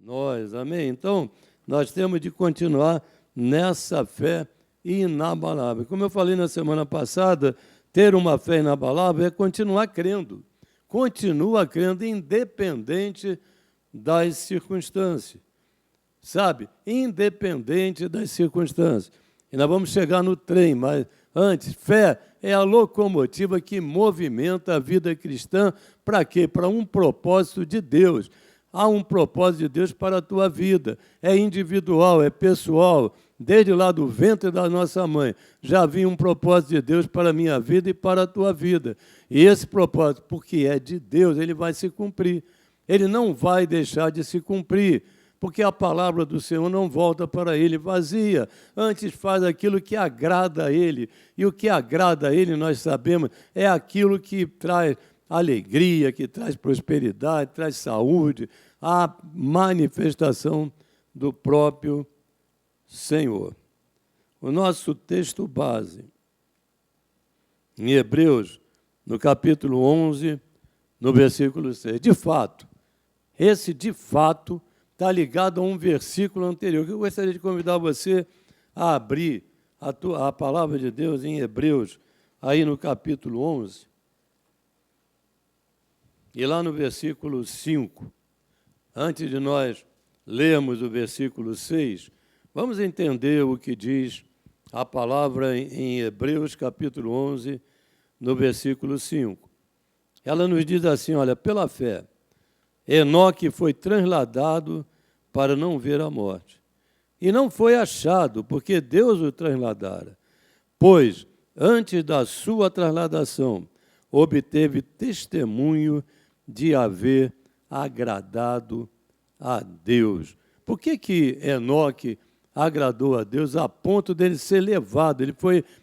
nós, amém? Então, nós temos de continuar nessa fé inabalável. Como eu falei na semana passada, ter uma fé inabalável é continuar crendo. Continua crendo, independente das circunstâncias. Sabe? Independente das circunstâncias. E nós vamos chegar no trem, mas antes, fé é a locomotiva que movimenta a vida cristã. Para quê? Para um propósito de Deus. Há um propósito de Deus para a tua vida. É individual, é pessoal. Desde lá do ventre da nossa mãe, já havia um propósito de Deus para a minha vida e para a tua vida. E esse propósito, porque é de Deus, ele vai se cumprir. Ele não vai deixar de se cumprir, porque a palavra do Senhor não volta para ele vazia. Antes faz aquilo que agrada a ele. E o que agrada a ele, nós sabemos, é aquilo que traz alegria, que traz prosperidade, traz saúde, a manifestação do próprio Senhor. O nosso texto base, em Hebreus, no capítulo 11, no versículo 6. De fato, esse de fato está ligado a um versículo anterior. Eu gostaria de convidar você a abrir a palavra de Deus em Hebreus, aí no capítulo 11, e lá no versículo 5. Antes de nós lermos o versículo 6, vamos entender o que diz a palavra em Hebreus, capítulo 11, no versículo 5. Ela nos diz assim, olha, pela fé, Enoque foi transladado para não ver a morte. E não foi achado, porque Deus o transladara. Pois, antes da sua transladação, obteve testemunho de haver agradado a Deus. Por que Enoque agradou a Deus a ponto dele ser levado?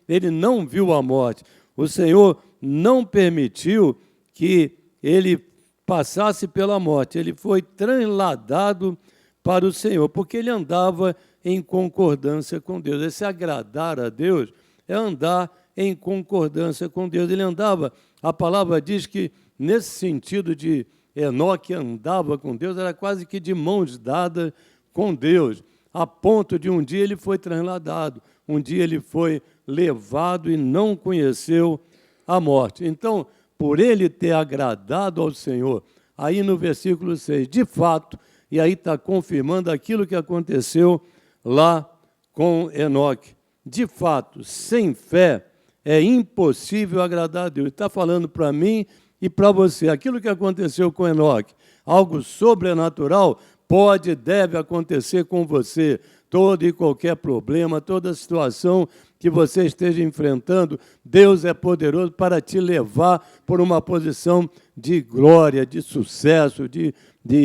Ele não viu a morte. O Senhor não permitiu que ele passasse pela morte. Ele foi transladado para o Senhor, porque ele andava em concordância com Deus. Esse agradar a Deus é andar em concordância com Deus. Ele andava, a palavra diz que, nesse sentido de Enoque andava com Deus, era quase que de mãos dadas com Deus, a ponto de um dia ele foi transladado, um dia ele foi levado e não conheceu a morte. Então, por ele ter agradado ao Senhor, aí no versículo 6, de fato, e aí está confirmando aquilo que aconteceu lá com Enoque. De fato, sem fé é impossível agradar a Deus. Está falando para mim e para você. Aquilo que aconteceu com Enoque, algo sobrenatural, pode e deve acontecer com você. Todo e qualquer problema, toda situação que você esteja enfrentando, Deus é poderoso para te levar por uma posição de glória, de sucesso, de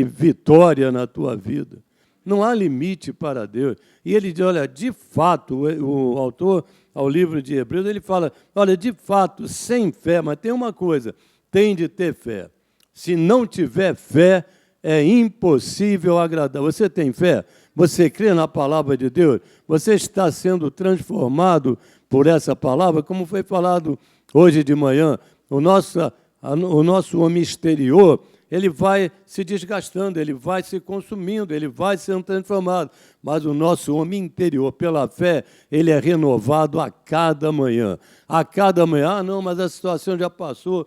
vitória na tua vida. Não há limite para Deus. E ele diz, olha, de fato, o autor ao livro de Hebreus, ele fala, olha, de fato, sem fé, mas tem uma coisa, tem de ter fé. Se não tiver fé, é impossível agradar. Você tem fé? Você crê na palavra de Deus? Você está sendo transformado por essa palavra? Como foi falado hoje de manhã, o nosso homem exterior, ele vai se desgastando, ele vai se consumindo, ele vai sendo transformado. Mas o nosso homem interior, pela fé, ele é renovado a cada manhã. A cada manhã, não, mas a situação já passou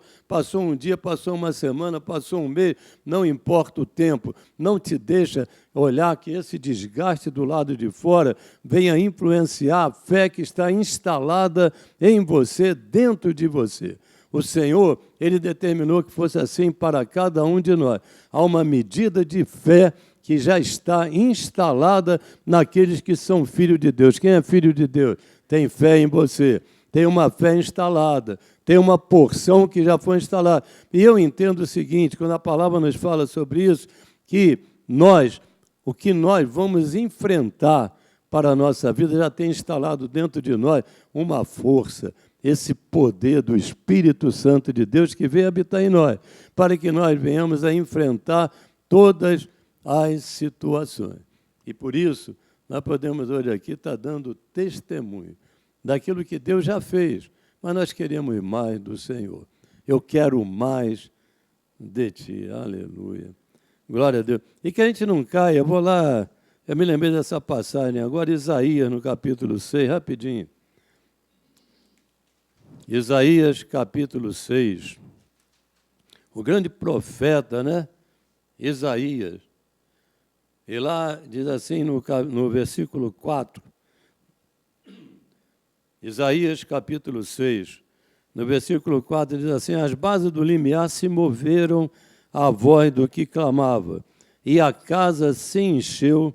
um dia, passou uma semana, passou um mês, não importa o tempo. Não te deixa olhar que esse desgaste do lado de fora venha influenciar a fé que está instalada em você, dentro de você. O Senhor, ele determinou que fosse assim para cada um de nós. Há uma medida de fé que já está instalada naqueles que são filhos de Deus. Quem é filho de Deus? Tem fé em você. Tem uma fé instalada. Tem uma porção que já foi instalada. E eu entendo o seguinte, quando a palavra nos fala sobre isso, que o que nós vamos enfrentar para a nossa vida já tem instalado dentro de nós uma força, esse poder do Espírito Santo de Deus que veio habitar em nós, para que nós venhamos a enfrentar todas as situações. E por isso, nós podemos hoje aqui estar dando testemunho daquilo que Deus já fez, mas nós queremos mais do Senhor. Eu quero mais de Ti. Aleluia. Glória a Deus. E que a gente não caia, eu vou lá, eu me lembrei dessa passagem agora, Isaías, no capítulo 6, rapidinho. Isaías, capítulo 6. O grande profeta, né? Isaías. E lá diz assim no versículo 4. Isaías, capítulo 6. No versículo 4 diz assim: as bases do limiar se moveram à voz do que clamava, e a casa se encheu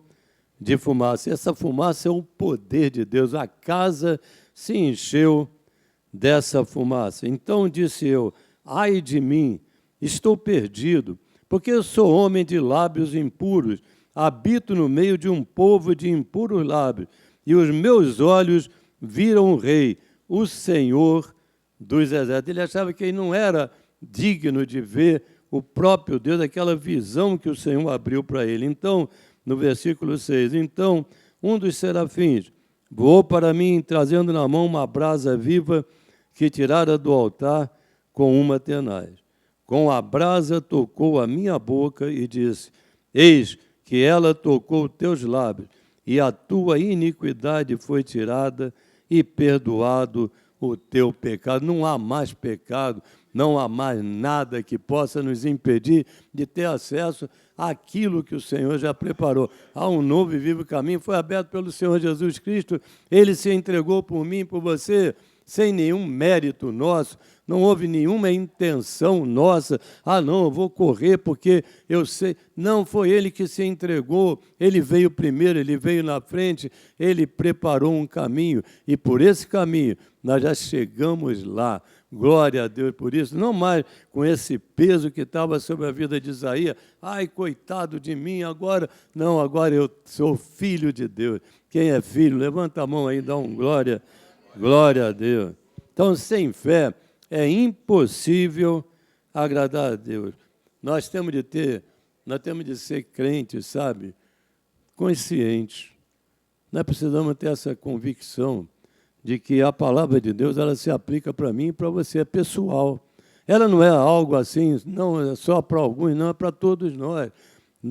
de fumaça. Essa fumaça é o poder de Deus. A casa se encheu dessa fumaça. Então disse eu: ai de mim, estou perdido, porque eu sou homem de lábios impuros, habito no meio de um povo de impuros lábios, e os meus olhos viram o Rei, o Senhor dos exércitos. Ele achava que ele não era digno de ver o próprio Deus, aquela visão que o Senhor abriu para ele. Então, no versículo 6, então um dos serafins voou para mim, trazendo na mão uma brasa viva que tirara do altar com uma tenaz. Com a brasa tocou a minha boca e disse: eis que ela tocou teus lábios, e a tua iniquidade foi tirada e perdoado o teu pecado. Não há mais pecado, não há mais nada que possa nos impedir de ter acesso àquilo que o Senhor já preparou. Há um novo e vivo caminho, foi aberto pelo Senhor Jesus Cristo, Ele se entregou por mim e por você, sem nenhum mérito nosso, não houve nenhuma intenção nossa. Ah, não, eu vou correr porque eu sei. Não, foi Ele que se entregou, Ele veio primeiro, Ele veio na frente, Ele preparou um caminho, e por esse caminho nós já chegamos lá. Glória a Deus por isso, não mais com esse peso que estava sobre a vida de Isaías. Ai, coitado de mim, agora. Não, agora eu sou filho de Deus. Quem é filho, levanta a mão aí e dá um glória. Glória a Deus. Então, sem fé, é impossível agradar a Deus. Nós temos de ser crentes, sabe? Conscientes. Nós precisamos ter essa convicção de que a palavra de Deus, ela se aplica para mim e para você, é pessoal. Ela não é algo assim, não é só para alguns, não, é para todos nós.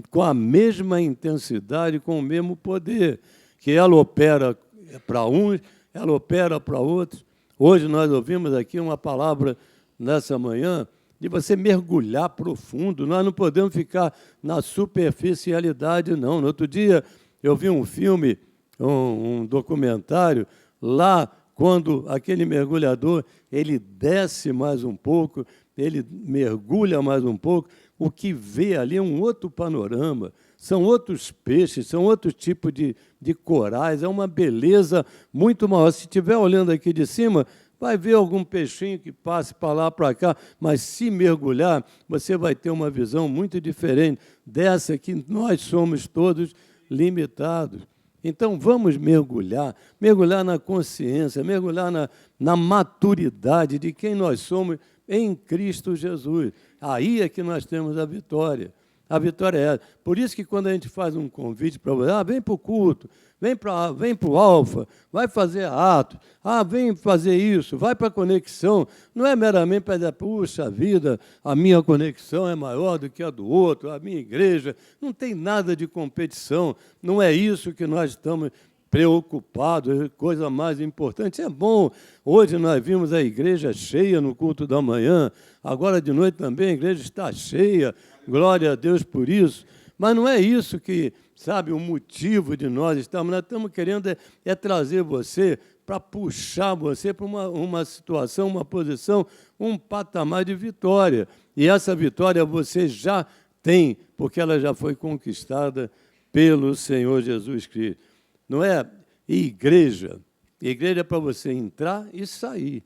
Com a mesma intensidade, com o mesmo poder, que ela opera para uns, ela opera para outros. Hoje nós ouvimos aqui uma palavra nessa manhã de você mergulhar profundo. Nós não podemos ficar na superficialidade, não. No outro dia eu vi um filme, um documentário, lá quando aquele mergulhador, ele desce mais um pouco, ele mergulha mais um pouco, o que vê ali é um outro panorama. São outros peixes, são outro tipo de corais, é uma beleza muito maior. Se estiver olhando aqui de cima, vai ver algum peixinho que passe para lá, para cá, mas se mergulhar, você vai ter uma visão muito diferente dessa que nós somos todos limitados. Então, vamos mergulhar na consciência, mergulhar na maturidade de quem nós somos em Cristo Jesus. Aí é que nós temos a vitória. A vitória é essa. Por isso que quando a gente faz um convite para você, vem para o culto, vem para o Alfa, vai fazer ato, vem fazer isso, vai para a conexão. Não é meramente para dizer, puxa vida, a minha conexão é maior do que a do outro, a minha igreja. Não tem nada de competição, não é isso que nós estamos preocupados, coisa mais importante. É bom, hoje nós vimos a igreja cheia no culto da manhã, agora de noite também a igreja está cheia, glória a Deus por isso, mas não é isso que, sabe, o motivo de nós estamos querendo trazer você, para puxar você para uma situação, uma posição, um patamar de vitória, e essa vitória você já tem, porque ela já foi conquistada pelo Senhor Jesus Cristo. Não é igreja. Igreja é para você entrar e sair.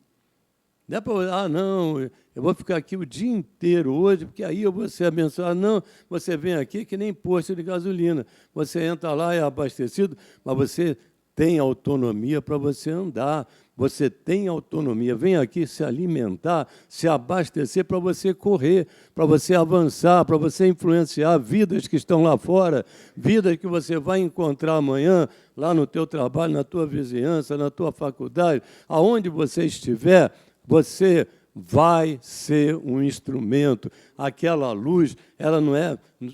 Não é para, não, eu vou ficar aqui o dia inteiro hoje, porque aí eu vou ser abençoado. Não, você vem aqui que nem posto de gasolina. Você entra lá, é abastecido, mas você tem autonomia para você andar. Você tem autonomia. Vem aqui se alimentar, se abastecer para você correr, para você avançar, para você influenciar vidas que estão lá fora, vidas que você vai encontrar amanhã, lá no teu trabalho, na tua vizinhança, na tua faculdade, aonde você estiver, você vai ser um instrumento. Aquela luz, ela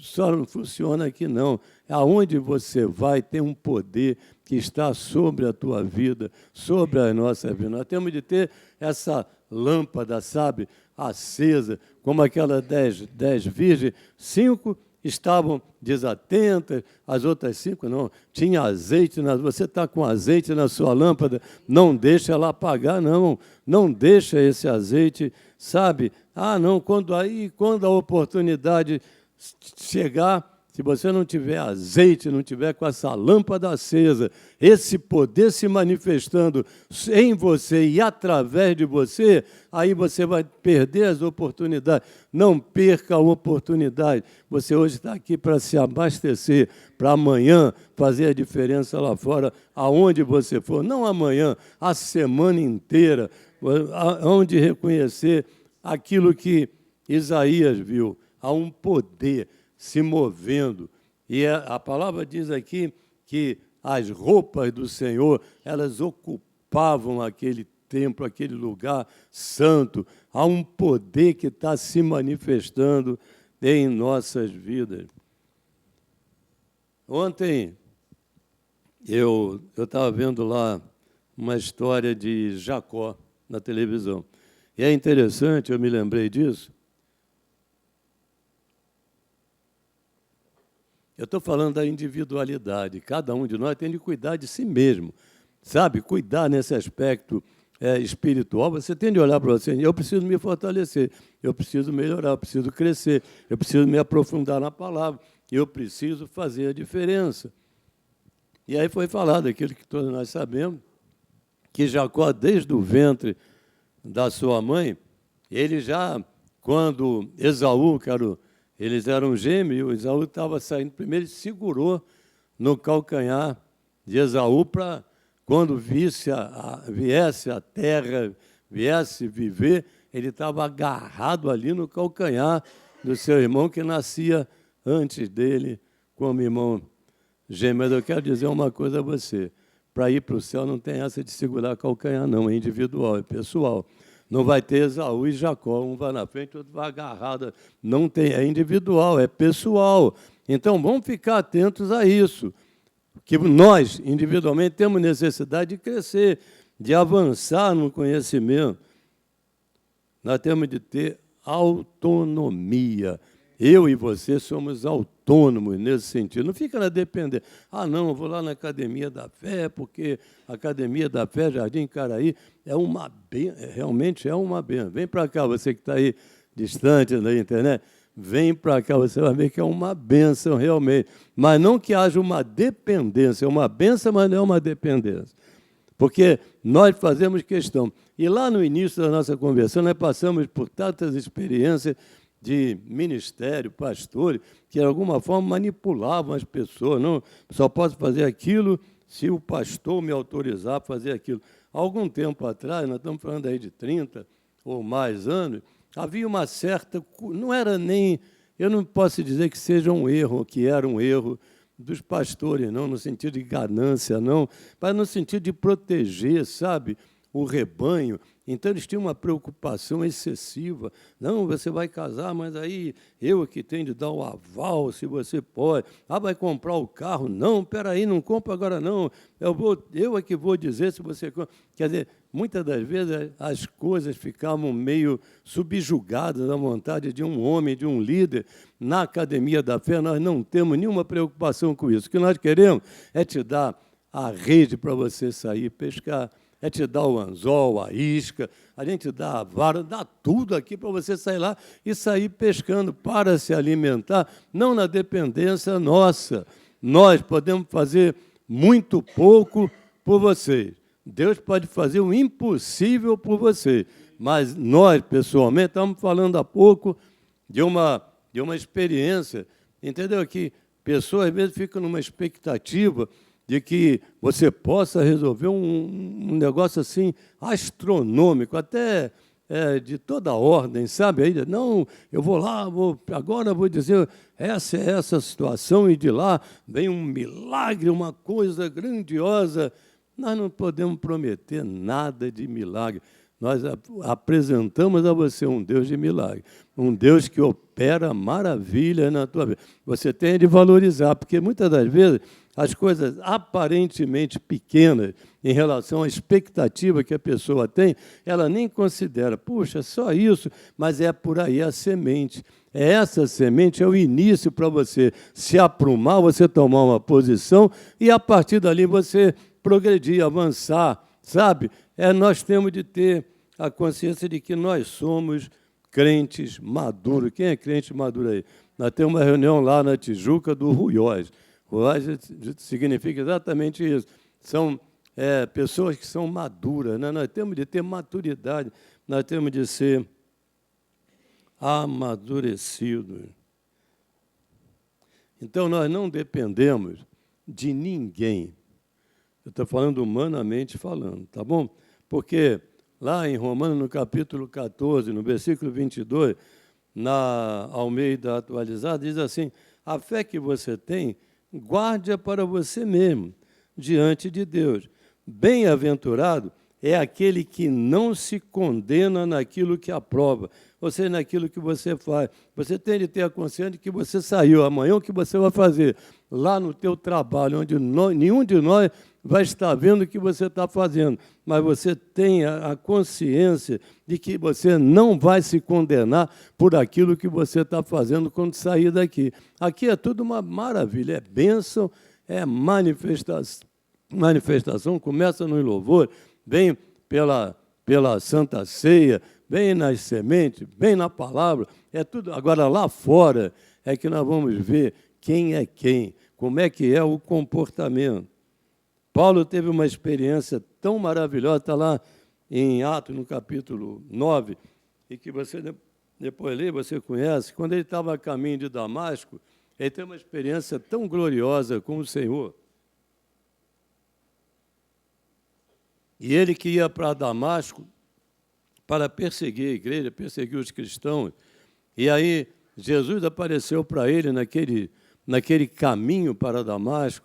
só não funciona aqui, não. Aonde você vai, tem um poder que está sobre a tua vida, sobre a nossa vida. Nós temos de ter essa lâmpada, sabe, acesa, como aquelas 10 virgens. 5 estavam desatentas, as outras 5 não. Tinha azeite, você está com azeite na sua lâmpada, não deixa ela apagar, não. Não deixa esse azeite, sabe? Não, quando a oportunidade chegar, se você não tiver azeite, não tiver com essa lâmpada acesa, esse poder se manifestando em você e através de você, aí você vai perder as oportunidades. Não perca a oportunidade. Você hoje está aqui para se abastecer, para amanhã fazer a diferença lá fora, aonde você for. Não amanhã, a semana inteira, onde reconhecer aquilo que Isaías viu. Há um poder se movendo. E a palavra diz aqui que as roupas do Senhor, elas ocupavam aquele templo, aquele lugar santo. Há um poder que está se manifestando em nossas vidas. Ontem, eu estava vendo lá uma história de Jacó na televisão. E é interessante, eu me lembrei disso. Eu estou falando da individualidade. Cada um de nós tem de cuidar de si mesmo, sabe? Cuidar nesse aspecto espiritual. Você tem de olhar para você. Eu preciso me fortalecer, eu preciso melhorar, eu preciso crescer, eu preciso me aprofundar na palavra, eu preciso fazer a diferença. E aí foi falado aquilo que todos nós sabemos, que Jacó, desde o ventre da sua mãe, ele já, quando Esaú, eles eram gêmeos, e o Esaú estava saindo primeiro, ele segurou no calcanhar de Esaú para, quando viesse a terra, viesse viver, ele estava agarrado ali no calcanhar do seu irmão, que nascia antes dele, como irmão gêmeo. Mas eu quero dizer uma coisa a você, para ir para o céu não tem essa de segurar calcanhar, não, é individual, é pessoal. Não vai ter Esaú e Jacó, um vai na frente, outro vai agarrado. Não tem, é individual, é pessoal. Então, vamos ficar atentos a isso, que nós, individualmente, temos necessidade de crescer, de avançar no conhecimento. Nós temos de ter autonomia. Eu e você somos autônomos nesse sentido. Não fica na dependência. Não, eu vou lá na Academia da Fé, porque a Academia da Fé, Jardim Caraí, realmente é uma benção. Vem para cá, você que está aí distante da internet, vem para cá, você vai ver que é uma benção realmente. Mas não que haja uma dependência, é uma benção, mas não é uma dependência. Porque nós fazemos questão. E lá no início da nossa conversão, nós passamos por tantas experiências de ministério, pastores, que de alguma forma manipulavam as pessoas. Não, só posso fazer aquilo se o pastor me autorizar a fazer aquilo. Há algum tempo atrás, nós estamos falando aí de 30 ou mais anos, havia uma certa... Não era nem... Eu não posso dizer que seja um erro, que era um erro dos pastores, não, no sentido de ganância, não, mas no sentido de proteger, sabe, o rebanho. Então, eles tinham uma preocupação excessiva. Não, você vai casar, mas aí eu que tenho de dar o aval, se você pode. Vai comprar o carro. Não, espera aí, não compra agora, não. Eu é que vou dizer se você... Quer dizer, muitas das vezes as coisas ficavam meio subjugadas à vontade de um homem, de um líder. Na Academia da Fé, nós não temos nenhuma preocupação com isso. O que nós queremos é te dar a rede para você sair pescar, é te dar o anzol, a isca, a gente dá a vara, dá tudo aqui para você sair lá e sair pescando para se alimentar, não na dependência nossa. Nós podemos fazer muito pouco por vocês. Deus pode fazer o impossível por vocês. Mas nós, pessoalmente, estamos falando há pouco de uma experiência, entendeu? Que pessoas, às vezes, ficam numa expectativa de que você possa resolver um negócio assim astronômico, até de toda ordem, sabe? Aí, não, eu vou lá, agora vou dizer, essa é essa situação, e de lá vem um milagre, uma coisa grandiosa. Nós não podemos prometer nada de milagre. nós apresentamos a você um Deus de milagre, um Deus que opera maravilha na tua vida. Você tem de valorizar, porque muitas das vezes as coisas aparentemente pequenas em relação à expectativa que a pessoa tem, ela nem considera, puxa, só isso, mas é por aí a semente. Essa semente é o início para você se aprumar, você tomar uma posição e, a partir dali, você progredir, avançar, sabe? Nós temos de ter a consciência de que nós somos crentes maduros. Quem é crente maduro aí? Nós temos uma reunião lá na Tijuca do Ruiós. Ruiós significa exatamente isso. São pessoas que são maduras, né? Nós temos de ter maturidade, nós temos de ser amadurecidos. Então, nós não dependemos de ninguém. Eu estou falando humanamente falando, tá bom? Porque lá em Romanos, no capítulo 14, no versículo 22, na Almeida atualizada, diz assim: a fé que você tem, guarde-a para você mesmo, diante de Deus. Bem-aventurado é aquele que não se condena naquilo que aprova, ou seja, naquilo que você faz. Você tem de ter a consciência de que você saiu. Amanhã o que você vai fazer? Lá no teu trabalho, onde nenhum de nós vai estar vendo o que você está fazendo, mas você tem a consciência de que você não vai se condenar por aquilo que você está fazendo quando sair daqui. Aqui é tudo uma maravilha, é bênção, é manifestação, começa no louvor, vem pela Santa Ceia, vem nas sementes, vem na palavra, é tudo. Agora, lá fora é que nós vamos ver quem é quem, como é que é o comportamento. Paulo teve uma experiência tão maravilhosa, está lá em Atos, no capítulo 9, e que você depois lê, você conhece. Quando ele estava a caminho de Damasco, ele teve uma experiência tão gloriosa com o Senhor. E ele que ia para Damasco para perseguir a igreja, perseguir os cristãos. E aí Jesus apareceu para ele naquele caminho para Damasco,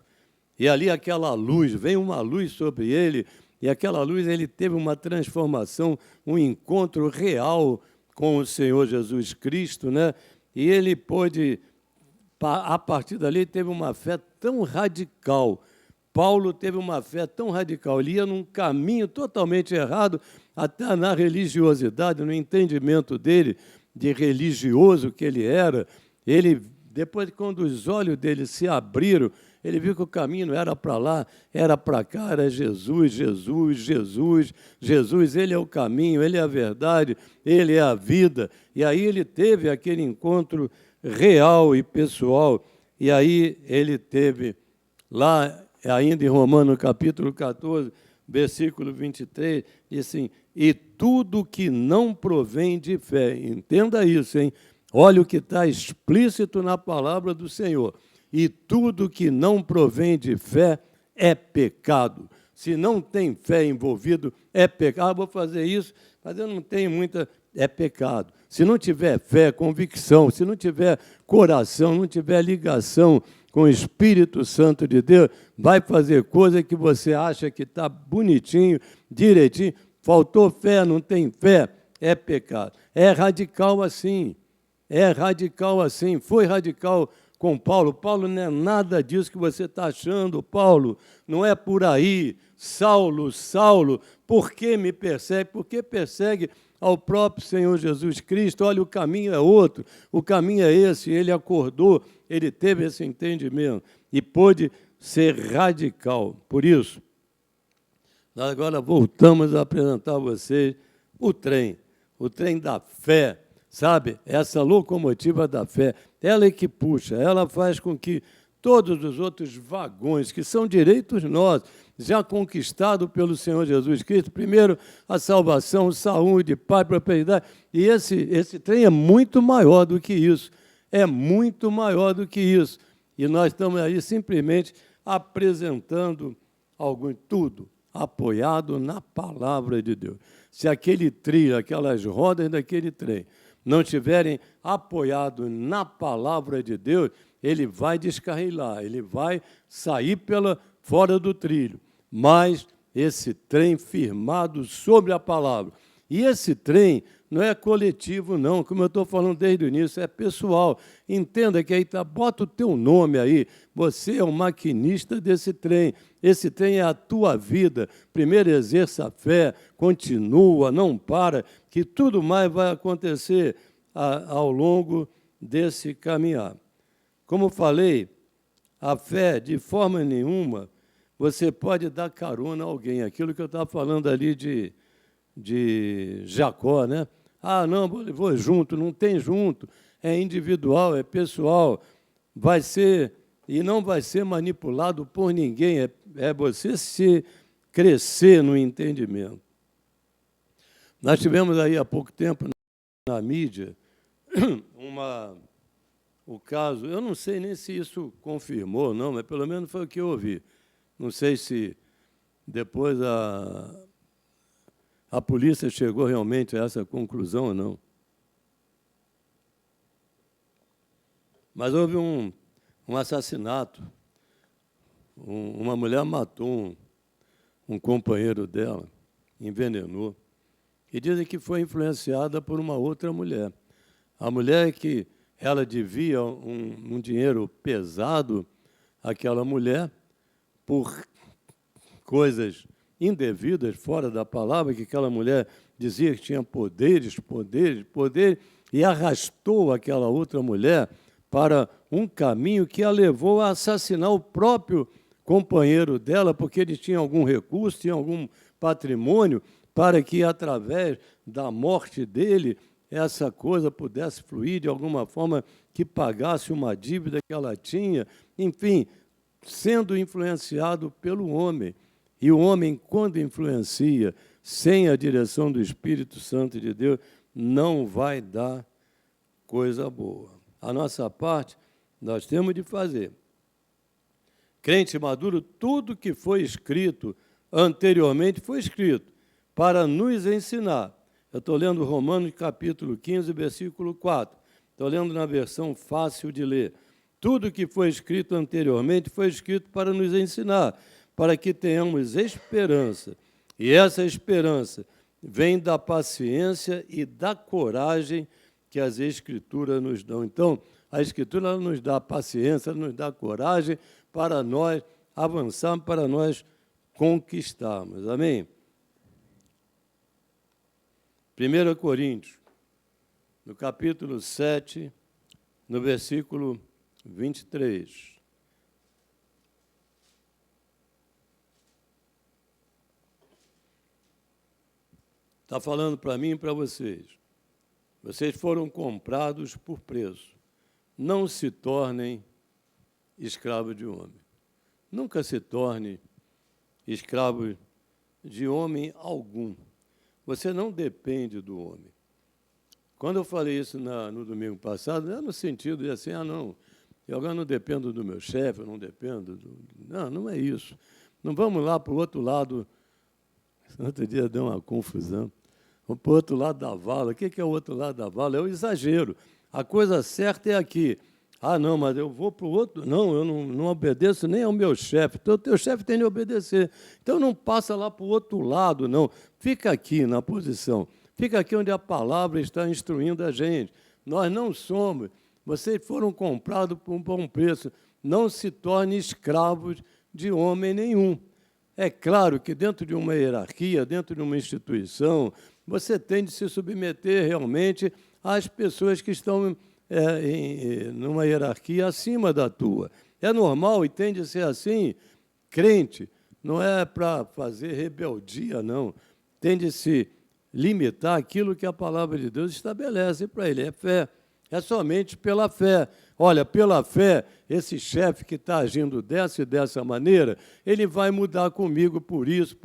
e ali aquela luz, veio uma luz sobre ele, e aquela luz ele teve uma transformação, um encontro real com o Senhor Jesus Cristo, né? E ele pôde, a partir dali, teve uma fé tão radical. Paulo teve uma fé tão radical, ele ia num caminho totalmente errado, até na religiosidade, no entendimento dele, de religioso que ele era. Ele, depois, quando os olhos dele se abriram, ele viu que o caminho não era para lá, era para cá, era Jesus, Jesus, Jesus, Jesus, ele é o caminho, ele é a verdade, ele é a vida. E aí ele teve aquele encontro real e pessoal, e aí ele teve lá, ainda em Romanos, capítulo 14, versículo 23, diz assim: e tudo que não provém de fé, entenda isso, hein? Olha o que está explícito na palavra do Senhor. E tudo que não provém de fé é pecado. Se não tem fé envolvido, é pecado. Ah, vou fazer isso, mas eu não tenho muita... É pecado. Se não tiver fé, convicção, se não tiver coração, não tiver ligação com o Espírito Santo de Deus, vai fazer coisa que você acha que está bonitinho, direitinho. Faltou fé, não tem fé, é pecado. É radical assim. É radical assim. Foi radical com Paulo. Paulo não é nada disso que você está achando, Paulo. Não é por aí. Saulo, Saulo, por que me persegue? Por que persegue ao próprio Senhor Jesus Cristo? Olha, o caminho é outro, o caminho é esse. Ele acordou, ele teve esse entendimento e pôde ser radical. Por isso, nós agora voltamos a apresentar a vocês o trem da fé. Sabe, essa locomotiva da fé, ela é que puxa, ela faz com que todos os outros vagões, que são direitos nossos, já conquistados pelo Senhor Jesus Cristo, primeiro a salvação, saúde, paz, prosperidade, e esse trem é muito maior do que isso, é muito maior do que isso. E nós estamos aí simplesmente apresentando tudo apoiado na palavra de Deus. Se aquele trilho, aquelas rodas daquele trem, não estiverem apoiados na palavra de Deus, ele vai descarrilar, ele vai sair fora do trilho. Mas esse trem firmado sobre a palavra E esse trem não é coletivo, não, como eu estou falando desde o início, é pessoal. Entenda que aí bota o teu nome aí, você é o maquinista desse trem. Esse trem é a tua vida. Primeiro exerça a fé, continua, não para, que tudo mais vai acontecer ao longo desse caminhar. Como falei, a fé, de forma nenhuma, você pode dar carona a alguém. Aquilo que eu estava falando ali de Jacó, né? Ah, não, vou junto. Não tem junto. É individual, é pessoal. Vai ser, e não vai ser manipulado por ninguém. É você se crescer no entendimento. Nós tivemos aí há pouco tempo na mídia o caso, eu não sei nem se isso confirmou ou não, mas pelo menos foi o que eu ouvi. Não sei se depois a polícia chegou realmente a essa conclusão ou não. Mas houve um assassinato. Uma mulher matou um companheiro dela, envenenou. E dizem que foi influenciada por uma outra mulher. A mulher que ela devia um dinheiro pesado àquela mulher por coisas indevidas, fora da palavra, que aquela mulher dizia que tinha poderes, e arrastou aquela outra mulher para um caminho que a levou a assassinar o próprio companheiro dela, porque ele tinha algum recurso, tinha algum patrimônio, para que, através da morte dele, essa coisa pudesse fluir de alguma forma que pagasse uma dívida que ela tinha, enfim, sendo influenciado pelo homem. E o homem, quando influencia, sem a direção do Espírito Santo de Deus, não vai dar coisa boa. A nossa parte, nós temos de fazer. Crente maduro, tudo que foi escrito anteriormente foi escrito para nos ensinar. Eu estou lendo Romanos capítulo 15, versículo 4. Estou lendo na versão fácil de ler. Tudo que foi escrito anteriormente foi escrito para nos ensinar, para que tenhamos esperança. E essa esperança vem da paciência e da coragem que as Escrituras nos dão. Então, a Escritura nos dá paciência, nos dá coragem para nós avançarmos, para nós conquistarmos. Amém? 1 Coríntios, no capítulo 7, no versículo 23. Está falando para mim e para vocês. Vocês foram comprados por preço. Não se tornem escravos de homem. Nunca se torne escravo de homem algum. Você não depende do homem. Quando eu falei isso no domingo passado, não é no sentido de assim, não, eu agora não dependo do meu chefe, eu não dependo do... Não é isso. Não vamos lá para o outro lado. Outro dia deu uma confusão. Vamos para o outro lado da vala. O que é o outro lado da vala? É o exagero. A coisa certa é aqui. Não, mas eu vou para o outro... Não, eu não obedeço nem ao meu chefe. Então, o teu chefe tem de obedecer. Então, não passa lá para o outro lado, não. Fica aqui na posição. Fica aqui onde a palavra está instruindo a gente. Nós não somos. Vocês foram comprados por um bom preço. Não se torne escravos de homem nenhum. É claro que dentro de uma hierarquia, dentro de uma instituição, você tem de se submeter realmente às pessoas que estão numa hierarquia acima da tua. É normal e tem de ser assim. Crente não é para fazer rebeldia, não. Tem de se limitar aquilo que a palavra de Deus estabelece para ele. É fé. É somente pela fé. Olha, pela fé, esse chefe que está agindo dessa e dessa maneira, ele vai mudar comigo por isso,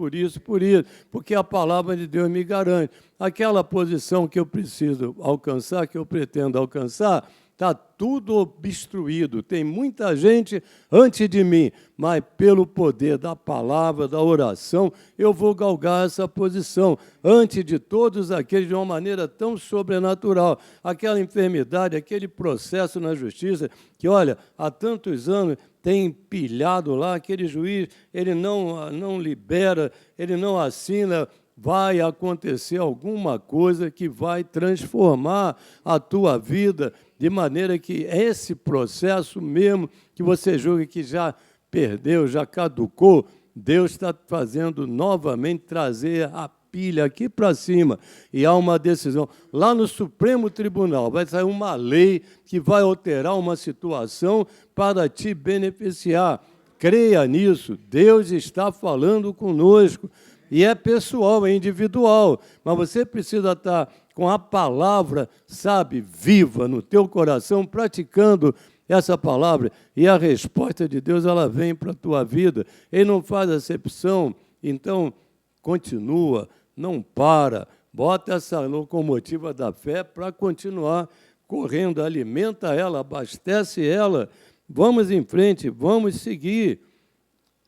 porque a palavra de Deus me garante. Aquela posição que eu preciso alcançar, que eu pretendo alcançar, está tudo obstruído. Tem muita gente antes de mim, mas pelo poder da palavra, da oração, eu vou galgar essa posição. Antes de todos aqueles, de uma maneira tão sobrenatural. Aquela enfermidade, aquele processo na justiça, que, olha, há tantos anos tem empilhado lá, aquele juiz, ele não libera, ele não assina vai acontecer alguma coisa que vai transformar a tua vida, de maneira que esse processo mesmo que você julga que já perdeu, já caducou, Deus está fazendo novamente trazer a pilha aqui para cima, e há uma decisão. Lá no Supremo Tribunal vai sair uma lei que vai alterar uma situação para te beneficiar. Creia nisso, Deus está falando conosco. E é pessoal, é individual, mas você precisa estar com a palavra, sabe, viva no teu coração, praticando essa palavra, e a resposta de Deus, ela vem para a tua vida. Ele não faz acepção, então continua, não para, bota essa locomotiva da fé para continuar correndo, alimenta ela, abastece ela, vamos em frente, vamos seguir.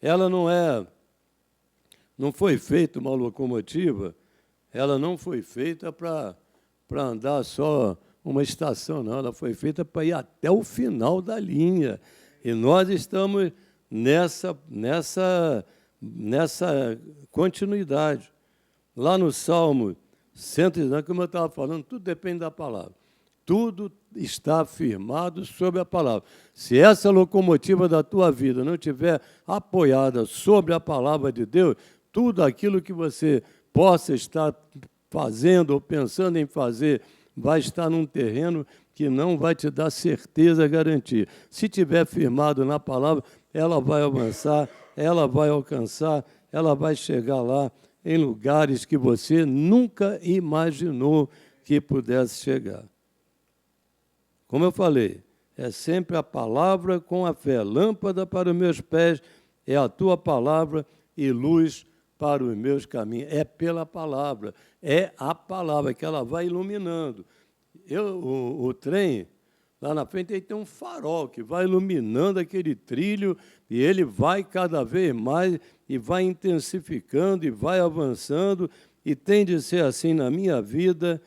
Ela não foi feita uma locomotiva, ela não foi feita para andar só uma estação, não, ela foi feita para ir até o final da linha. E nós estamos nessa continuidade. Lá no Salmo 119, como eu estava falando, tudo depende da palavra. Tudo está firmado sobre a palavra. Se essa locomotiva da tua vida não estiver apoiada sobre a palavra de Deus, tudo aquilo que você possa estar fazendo ou pensando em fazer vai estar num terreno que não vai te dar certeza, garantia. Se estiver firmado na palavra, ela vai avançar, ela vai alcançar, ela vai chegar lá em lugares que você nunca imaginou que pudesse chegar. Como eu falei, é sempre a palavra com a fé. Lâmpada para os meus pés é a tua palavra e luz para os meus caminhos. É pela palavra, é a palavra que ela vai iluminando. O trem, lá na frente, ele tem um farol que vai iluminando aquele trilho, e ele vai cada vez mais, e vai intensificando, e vai avançando, e tem de ser assim na minha vida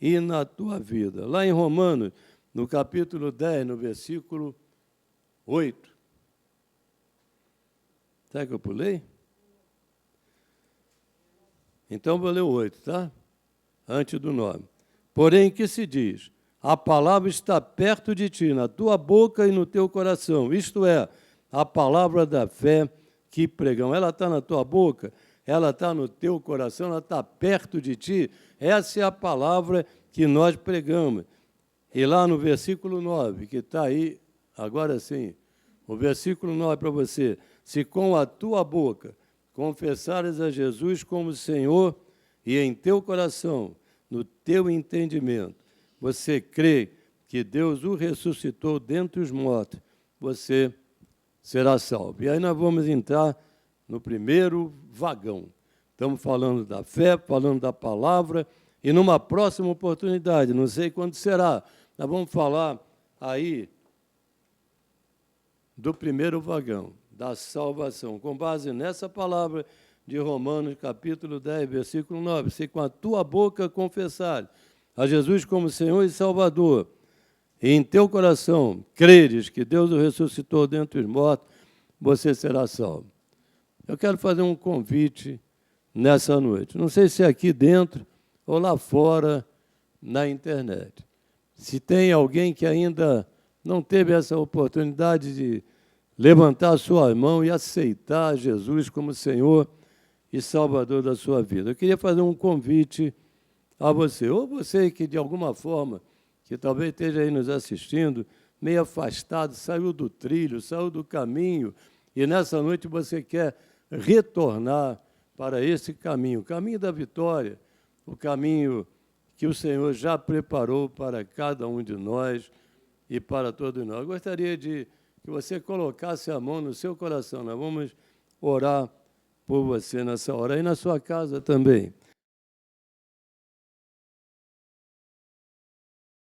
e na tua vida. Lá em Romanos, no capítulo 10, no versículo 8. Será que eu pulei? Então, vou ler o 8, tá? Antes do 9. Porém, que se diz? A palavra está perto de ti, na tua boca e no teu coração. Isto é, a palavra da fé que pregamos. Ela está na tua boca, ela está no teu coração, ela está perto de ti. Essa é a palavra que nós pregamos. E lá no versículo 9, que está aí, agora sim, o versículo 9 para você. Se com a tua boca confessares a Jesus como Senhor e em teu coração, no teu entendimento, você crê que Deus o ressuscitou dentre os mortos, você será salvo. E aí nós vamos entrar no primeiro vagão. Estamos falando da fé, falando da palavra, e numa próxima oportunidade, não sei quando será, nós vamos falar aí do primeiro vagão, da salvação, com base nessa palavra de Romanos, capítulo 10, versículo 9. Se com a tua boca confessares a Jesus como Senhor e Salvador, e em teu coração creres que Deus o ressuscitou dentre os mortos, você será salvo. Eu quero fazer um convite nessa noite. Não sei se é aqui dentro ou lá fora na internet. Se tem alguém que ainda não teve essa oportunidade de levantar a sua mão e aceitar Jesus como Senhor e Salvador da sua vida. Eu queria fazer um convite a você, ou você que de alguma forma, que talvez esteja aí nos assistindo, meio afastado, saiu do trilho, saiu do caminho, e nessa noite você quer retornar para esse caminho, o caminho da vitória, o caminho que o Senhor já preparou para cada um de nós e para todos nós. Eu gostaria de que você colocasse a mão no seu coração. Nós vamos orar por você nessa hora, e na sua casa também.